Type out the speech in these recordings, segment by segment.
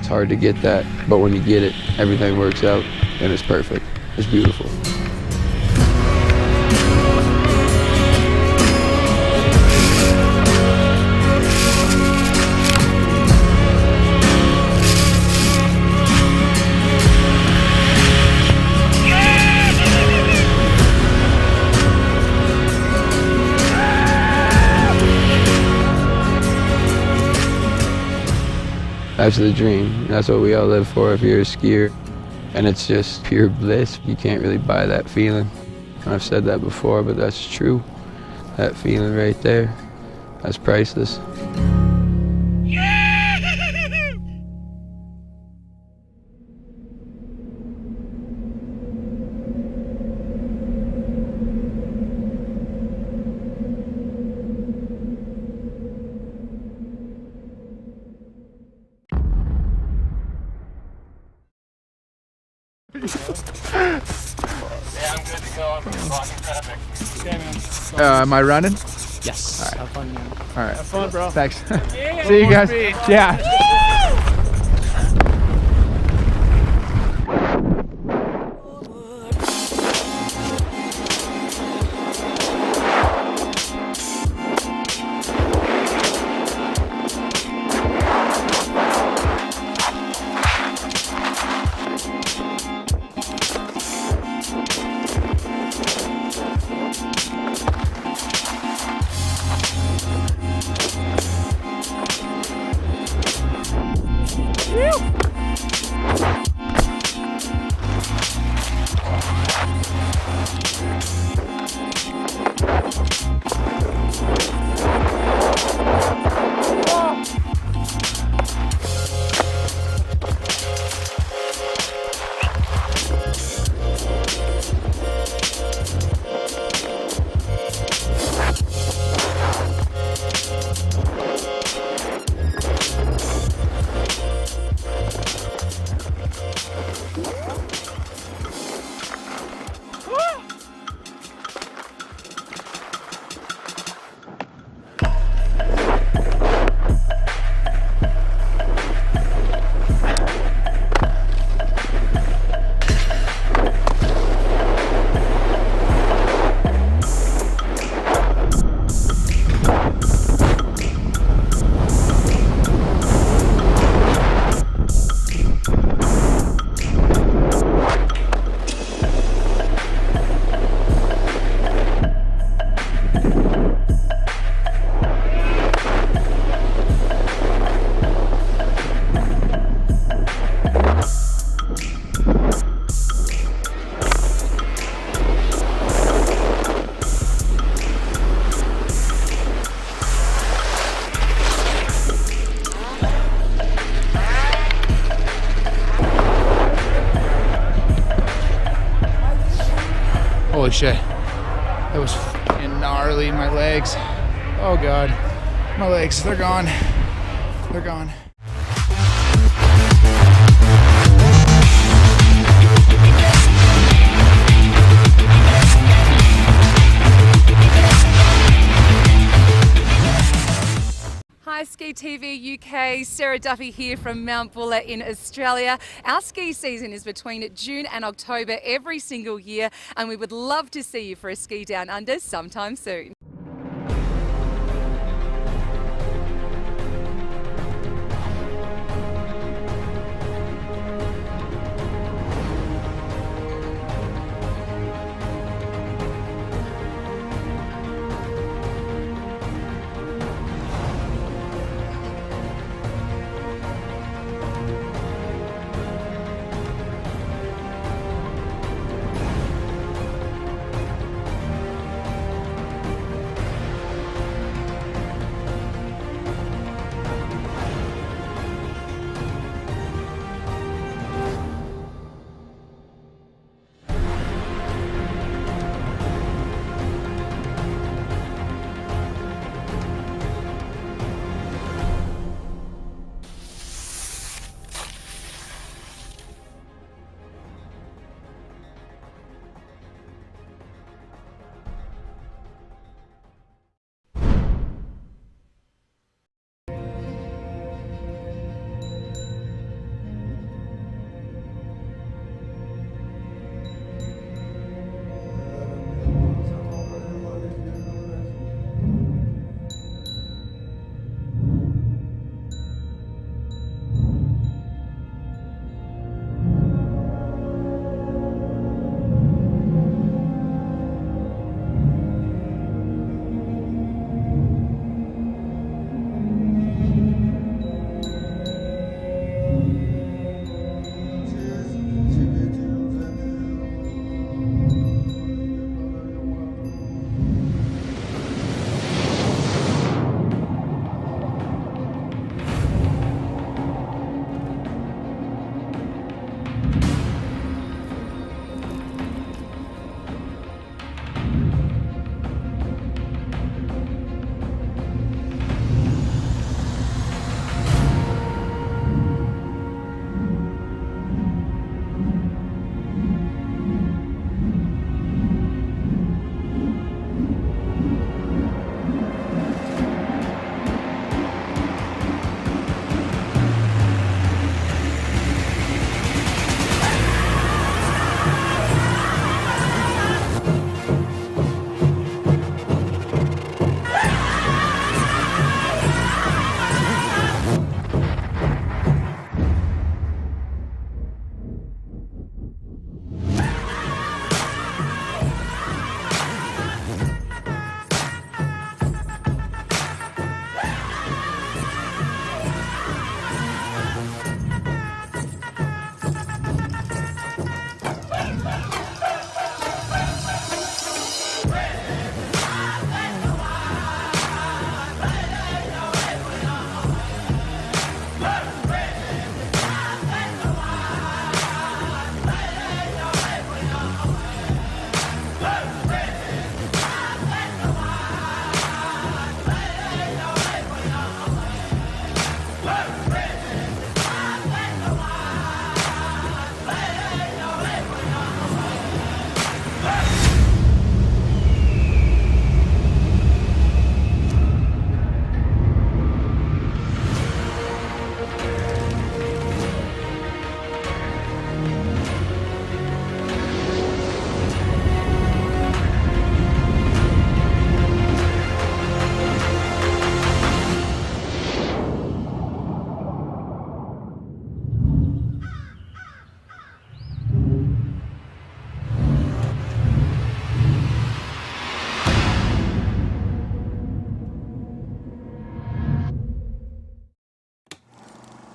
It's hard to get that, but when you get it, everything works out and it's perfect. It's beautiful. That's the dream. That's what we all live for if you're a skier. And it's just pure bliss. You can't really buy that feeling. I've said that before, but that's true. That feeling right there, that's priceless. Yeah, I'm good to go. I'm blocking traffic. Okay, man. Am I running? Yes. All right. Have fun, man. All right. Have fun, bro. Thanks. Yeah, See you guys. Yeah. Holy shit. That was fucking gnarly. My legs. Oh God. My legs, they're gone. They're gone. Hi Ski TV UK, Sarah Duffy here from Mount Buller in Australia. Our ski season is between June and October every single year, and we would love to see you for a ski down under sometime soon.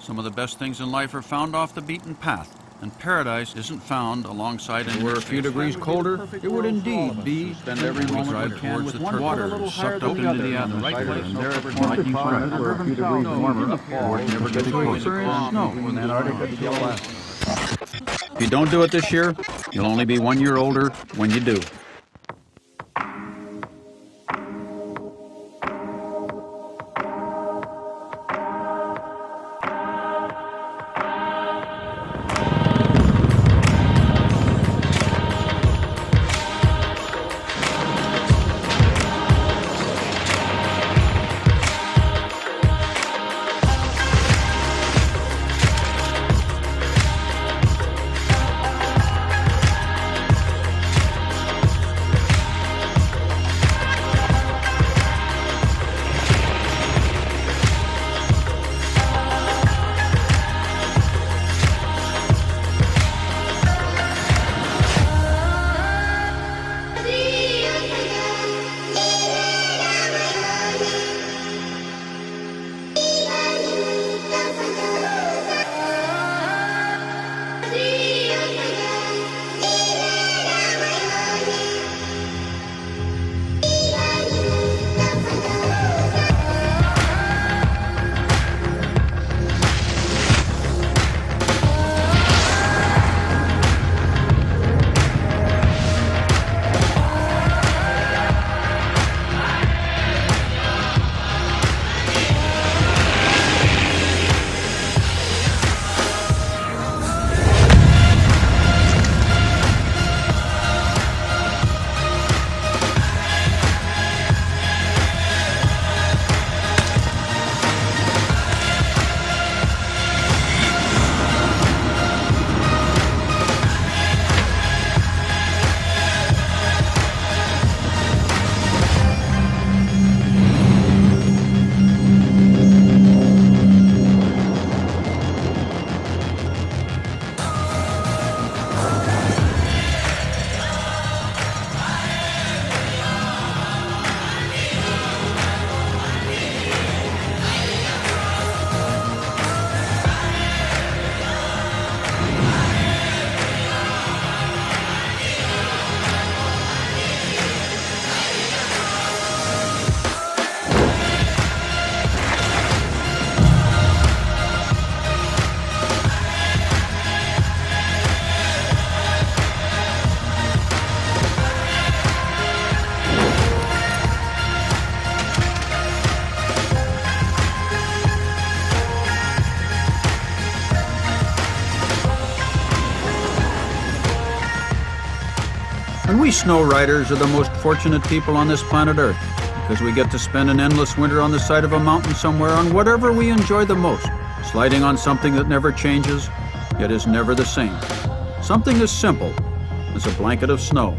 Some of the best things in life are found off the beaten path, and paradise isn't found alongside an were a few degrees colder, it would indeed be spend every moment we can with the water sucked up into the atmosphere, and there at point you find we're a few degrees warmer, or it never gets closer in snow in Antarctica to Alaska. If you don't do it this year, you'll only be 1 year older when you do. And we snow riders are the most fortunate people on this planet Earth, because we get to spend an endless winter on the side of a mountain somewhere on whatever we enjoy the most, sliding on something that never changes, yet is never the same. Something as simple as a blanket of snow.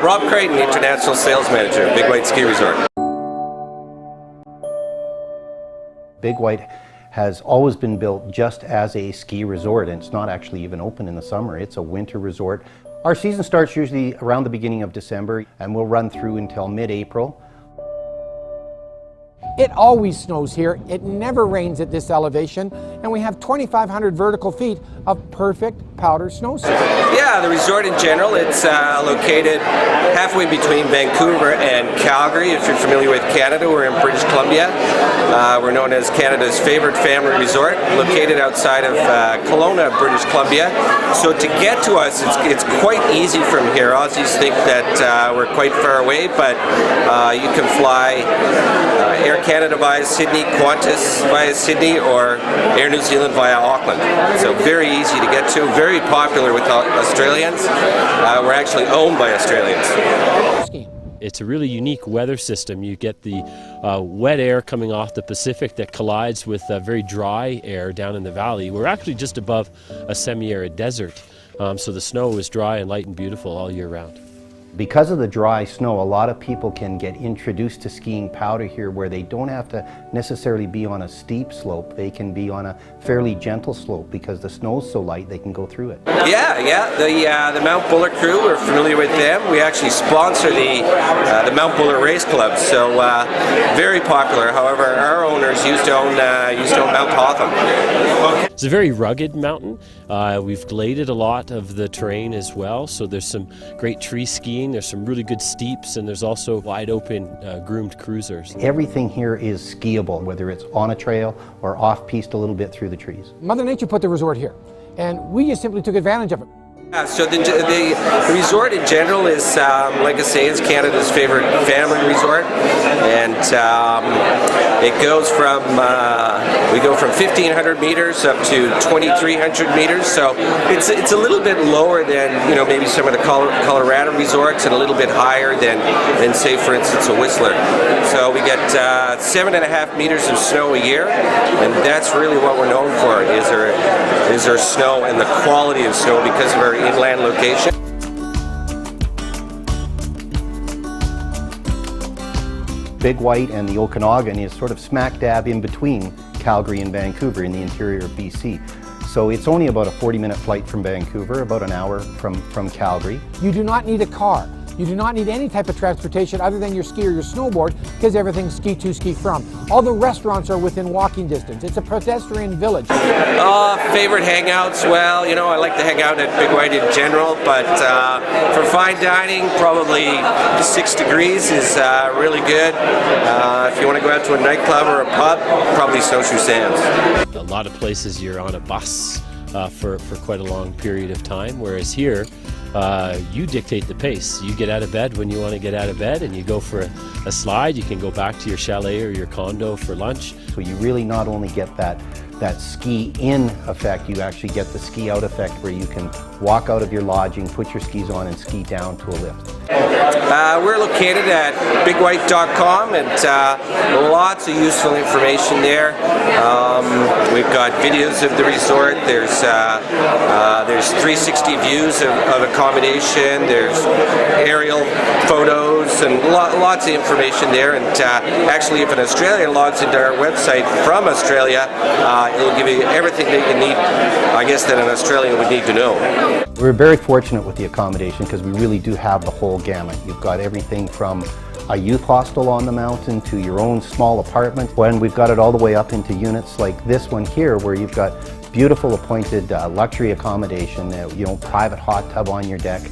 Rob Creighton, International Sales Manager, Big White Ski Resort. Big White has always been built just as a ski resort, and it's not actually even open in the summer. It's a winter resort Our season starts usually around the beginning of December and we'll run through until mid-April. It always snows here. It never rains at this elevation, and we have 2,500 vertical feet of perfect powder snow surface. Yeah, the resort in general, it's located halfway between Vancouver and Calgary. If you're familiar with Canada, we're in British Columbia. We're known as Canada's favorite family resort, located outside of Kelowna, British Columbia. So to get to us, it's quite easy from here. Aussies think that we're quite far away, but you can fly Air Canada via Sydney, Qantas via Sydney, or Air New Zealand via Auckland. So very easy to get to, very popular with Australians. We're actually owned by Australians. It's a really unique weather system. You get the wet air coming off the Pacific that collides with very dry air down in the valley. We're actually just above a semi-arid desert, so the snow is dry and light and beautiful all year round. Because of the dry snow, a lot of people can get introduced to skiing powder here where they don't have to necessarily be on a steep slope. They can be on a fairly gentle slope because the snow's so light they can go through it. Yeah. The Mount Buller crew, we're familiar with them. We actually sponsor the Mount Buller Race Club, so very popular. However, our owners used to own Mount Hotham. It's a very rugged mountain. We've gladed a lot of the terrain as well, so there's some great tree skiing. There's some really good steeps, and there's also wide open groomed cruisers. Everything here is skiable, whether it's on a trail or off-piste a little bit through the trees. Mother Nature put the resort here, and we just simply took advantage of it. So the resort in general is, like I say, it's Canada's favorite family resort, and it goes from we go from 1,500 meters up to 2,300 meters. So it's a little bit lower than maybe some of the Colorado resorts, and a little bit higher than say for instance a Whistler. So we get 7.5 meters of snow a year, and that's really what we're known for is our snow and the quality of snow because of our inland location. Big White and the Okanagan is sort of smack dab in between Calgary and Vancouver in the interior of BC. So it's only about a 40-minute flight from Vancouver, about an hour from Calgary. You do not need a car. You do not need any type of transportation other than your ski or your snowboard, because everything's ski to, ski from. All the restaurants are within walking distance. It's a pedestrian village. Favorite hangouts? Well, I like to hang out at Big White in general, but for fine dining, probably 6 Degrees is really good. If you want to go out to a nightclub or a pub, probably Snowshoe Sands. A lot of places you're on a bus for quite a long period of time, whereas here, you dictate the pace. You get out of bed when you want to get out of bed, and you go for a slide. You can go back to your chalet or your condo for lunch. So you really not only get that ski in effect, you actually get the ski out effect where you can walk out of your lodging, put your skis on and ski down to a lift. We're located at bigwhite.com, and lots of useful information there. We've got videos of the resort. There's 360 views of accommodation. There's aerial photos and lots of information there. And actually, if an Australian logs into our website from Australia, it'll give you everything that you need, I guess, that an Australian would need to know. We're very fortunate with the accommodation because we really do have the whole gamut. You've got everything from a youth hostel on the mountain to your own small apartment, and we've got it all the way up into units like this one here where you've got beautiful appointed luxury accommodation, private hot tub on your deck,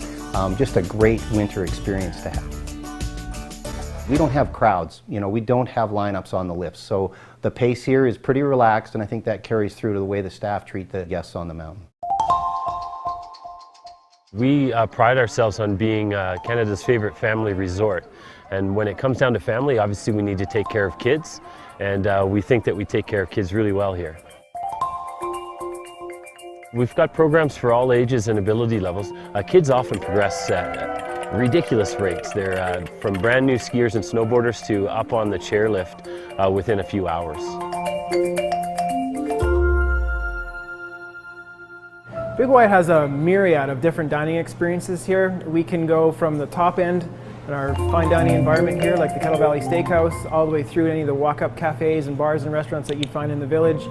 just a great winter experience to have. We don't have crowds, we don't have lineups on the lifts, so the pace here is pretty relaxed, and I think that carries through to the way the staff treat the guests on the mountain. We pride ourselves on being Canada's favorite family resort. And when it comes down to family, obviously we need to take care of kids, and we think that we take care of kids really well here. We've got programs for all ages and ability levels. Kids often progress at ridiculous rates. They're from brand new skiers and snowboarders to up on the chairlift within a few hours. Big White has a myriad of different dining experiences here. We can go from the top end in our fine dining environment here, like the Kettle Valley Steakhouse, all the way through any of the walk-up cafes and bars and restaurants that you'd find in the village.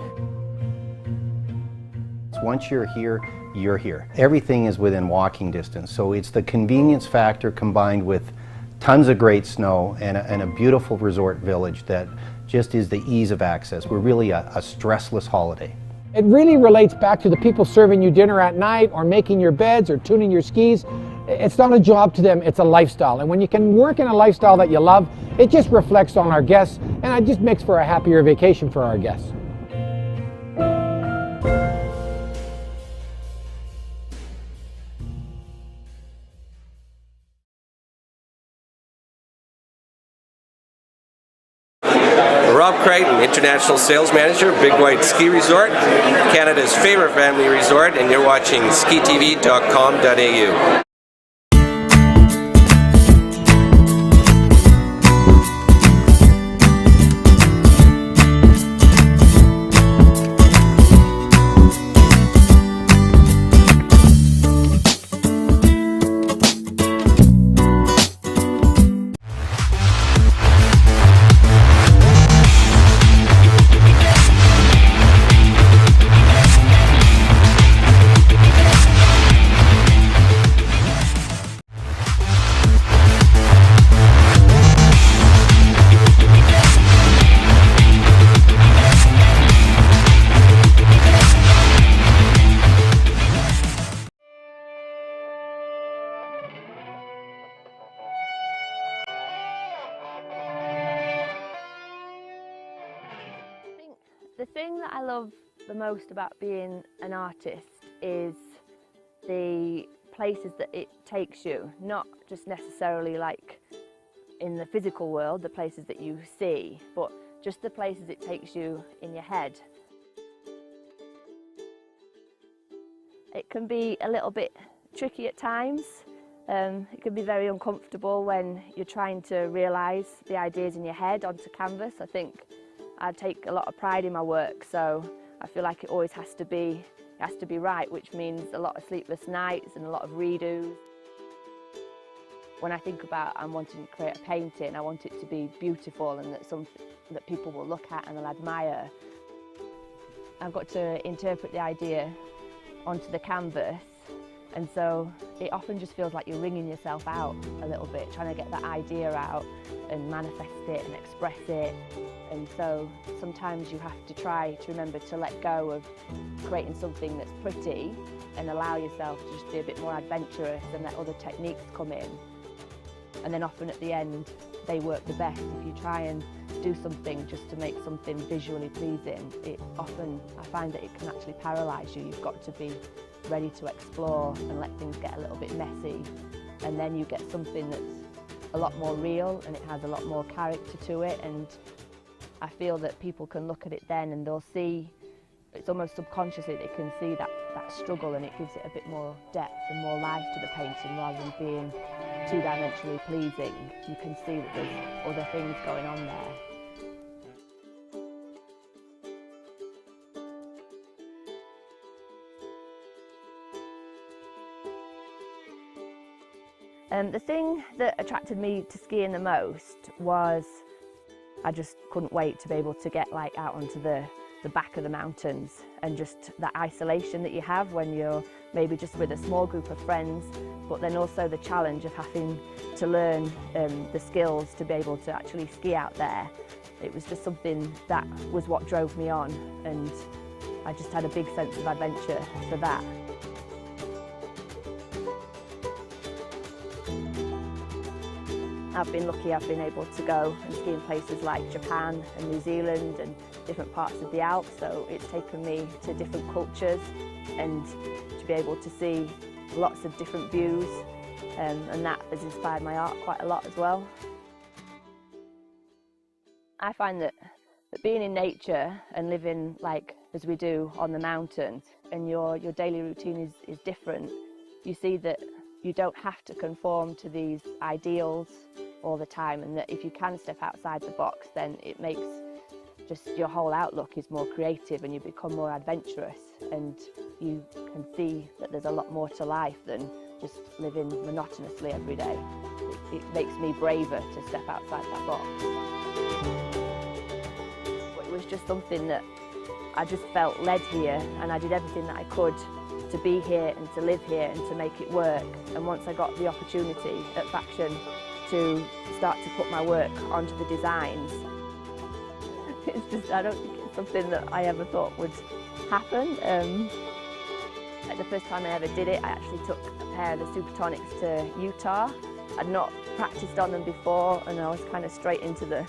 Once you're here, you're here. Everything is within walking distance, so it's the convenience factor combined with tons of great snow and a beautiful resort village that just is the ease of access. We're really a stressless holiday. It really relates back to the people serving you dinner at night or making your beds or tuning your skis. It's not a job to them, it's a lifestyle. And when you can work in a lifestyle that you love, it just reflects on our guests, and it just makes for a happier vacation for our guests. Rob Crichton, International Sales Manager, Big White Ski Resort, Canada's favorite family resort, and you're watching skitv.com.au. The thing that I love the most about being an artist is the places that it takes you, not just necessarily like in the physical world, the places that you see, but just the places it takes you in your head. It can be a little bit tricky at times. It can be very uncomfortable when you're trying to realise the ideas in your head onto canvas. I think I take a lot of pride in my work, so I feel like it always has to be right, which means a lot of sleepless nights and a lot of redos. When I think about I'm wanting to create a painting, I want it to be beautiful and that something that people will look at and they'll admire. I've got to interpret the idea onto the canvas, and so it often just feels like you're wringing yourself out a little bit, trying to get that idea out and manifest it and express it. And so sometimes you have to try to remember to let go of creating something that's pretty and allow yourself to just be a bit more adventurous and let other techniques come in. And then often at the end, they work the best. If you try and do something just to make something visually pleasing, I find that it can actually paralyse you. You've got to be ready to explore and let things get a little bit messy. And then you get something that's a lot more real and it has a lot more character to it. And I feel that people can look at it then and they'll see, it's almost subconsciously they can see that struggle, and it gives it a bit more depth and more life to the painting rather than being two-dimensionally pleasing. You can see that there's other things going on there. The thing that attracted me to skiing the most was I just couldn't wait to be able to get out onto the back of the mountains, and just that isolation that you have when you're maybe just with a small group of friends, but then also the challenge of having to learn the skills to be able to actually ski out there. It was just something that was what drove me on, and I just had a big sense of adventure for that. I've been lucky, I've been able to go and ski in places like Japan and New Zealand and different parts of the Alps, so it's taken me to different cultures and to be able to see lots of different views, and that has inspired my art quite a lot as well. I find that being in nature and living as we do on the mountains, and your daily routine is different, you see that you don't have to conform to these ideals all the time, and that if you can step outside the box, then it makes just your whole outlook is more creative and you become more adventurous, and you can see that there's a lot more to life than just living monotonously every day. It makes me braver to step outside that box. It was just something that I just felt led here, and I did everything that I could to be here and to live here and to make it work. And once I got the opportunity at Faction to start to put my work onto the designs, it's just, I don't think it's something that I ever thought would happen. The first time I ever did it, I actually took a pair of the Supertonics to Utah. I'd not practiced on them before, and I was kind of straight into the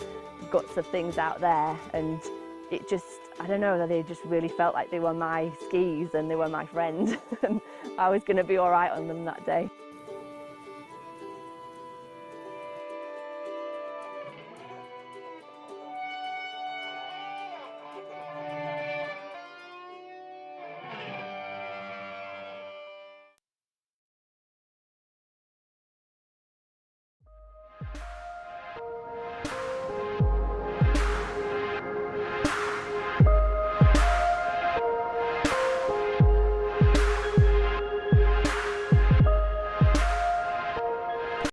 guts of things out there, and it just, I don't know, they just really felt like they were my skis and they were my friend, and I was going to be all right on them that day.